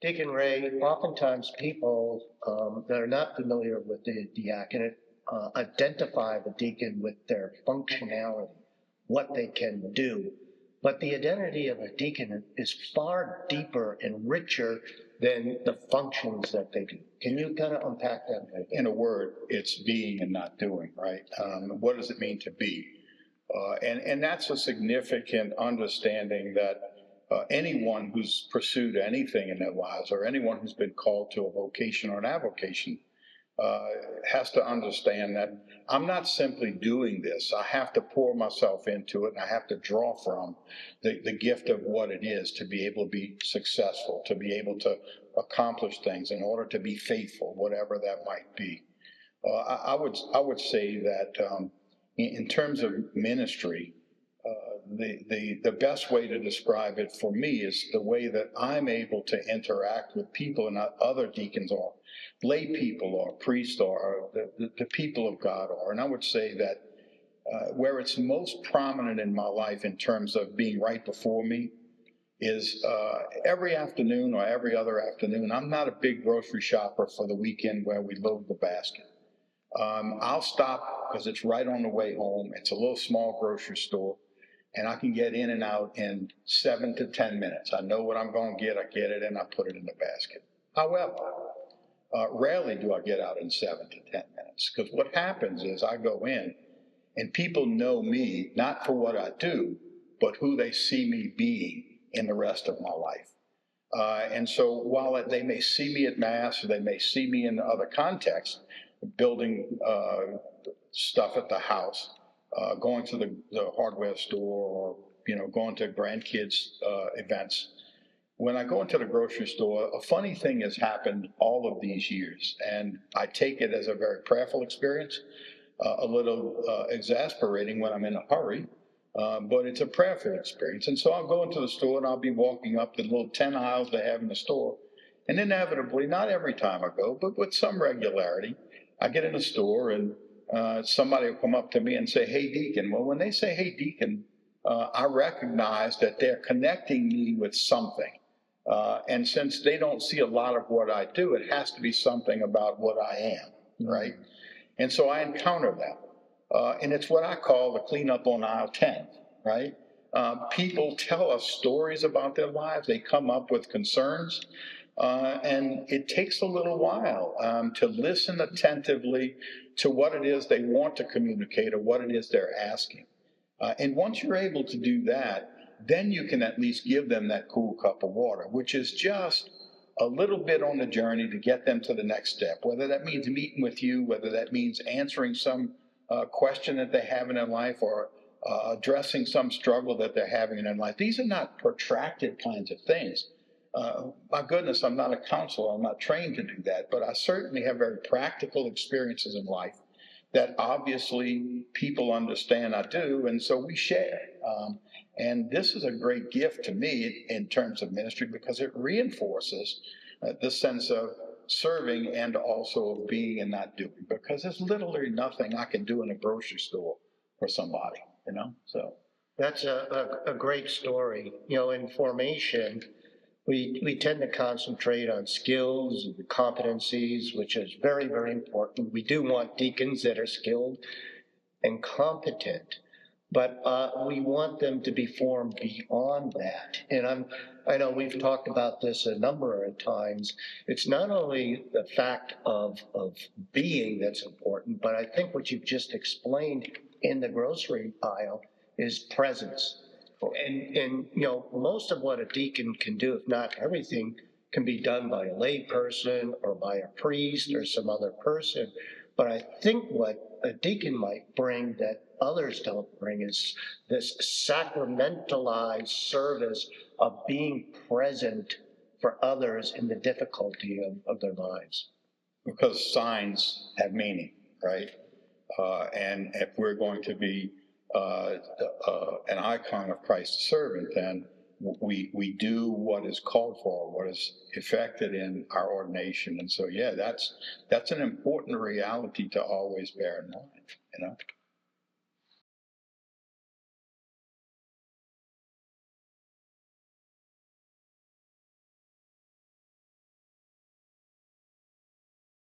Deacon Ray, oftentimes people that are not familiar with the diaconate identify the deacon with their functionality, what they can do. But the identity of a deacon is far deeper and richer than the functions that they do. Can you kind of unpack that? In a word, it's being and not doing, right? What does it mean to be? And that's a significant understanding that anyone who's pursued anything in their lives, or anyone who's been called to a vocation or an avocation, has to understand that I'm not simply doing this. I have to pour myself into it, and I have to draw from the gift of what it is to be able to be successful, to be able to accomplish things in order to be faithful, whatever that might be. I would say that in terms of ministry, the best way to describe it for me is the way that I'm able to interact with people, and other deacons or lay people or priests or the people of God are. And I would say that where it's most prominent in my life in terms of being right before me is every afternoon or every other afternoon. I'm not a big grocery shopper for the weekend where we load the basket. I'll stop because it's right on the way home. It's a little small grocery store, and I can get in and out in 7 to 10 minutes. I know what I'm going to get. I get it, and I put it in the basket. However, rarely do I get out in 7 to 10 minutes, because what happens is I go in, and people know me, not for what I do, but who they see me being in the rest of my life. And so while they may see me at Mass, or they may see me in other contexts, building stuff at the house, going to the hardware store, or going to grandkids events. When I go into the grocery store, a funny thing has happened all of these years, and I take it as a very prayerful experience, a little exasperating when I'm in a hurry, but it's a prayerful experience. And so I'll go into the store, and I'll be walking up the little 10 aisles they have in the store, and inevitably, not every time I go, but with some regularity, I get in the store, and somebody will come up to me and say, "Hey, Deacon." Well, when they say, "Hey, Deacon," I recognize that they're connecting me with something. And since they don't see a lot of what I do, it has to be something about what I am, right? And so I encounter that. And it's what I call the cleanup on aisle 10, right? People tell us stories about their lives. They come up with concerns. And it takes a little while to listen attentively to what it is they want to communicate, or what it is they're asking. And once you're able to do that, then you can at least give them that cool cup of water, which is just a little bit on the journey to get them to the next step, whether that means meeting with you, whether that means answering some question that they have in their life, or addressing some struggle that they're having in their life. These are not protracted kinds of things. My goodness, I'm not a counselor. I'm not trained to do that, but I certainly have very practical experiences in life that obviously people understand I do, and so we share. And this is a great gift to me in terms of ministry, because it reinforces the sense of serving and also of being and not doing, because there's literally nothing I can do in a grocery store for somebody, so. That's a great story. In formation, we tend to concentrate on skills and competencies, which is very, very important. We do want deacons that are skilled and competent, but we want them to be formed beyond that. And I know we've talked about this a number of times. It's not only the fact of being that's important, but I think what you've just explained in the grocery aisle is presence. And most of what a deacon can do, if not everything, can be done by a lay person or by a priest or some other person. But I think what a deacon might bring that others don't bring is this sacramentalized service of being present for others in the difficulty of their lives. Because signs have meaning, right? And if we're going to be an icon of Christ's servant, then we do what is called for, what is effected in our ordination. And so, yeah, that's an important reality to always bear in mind,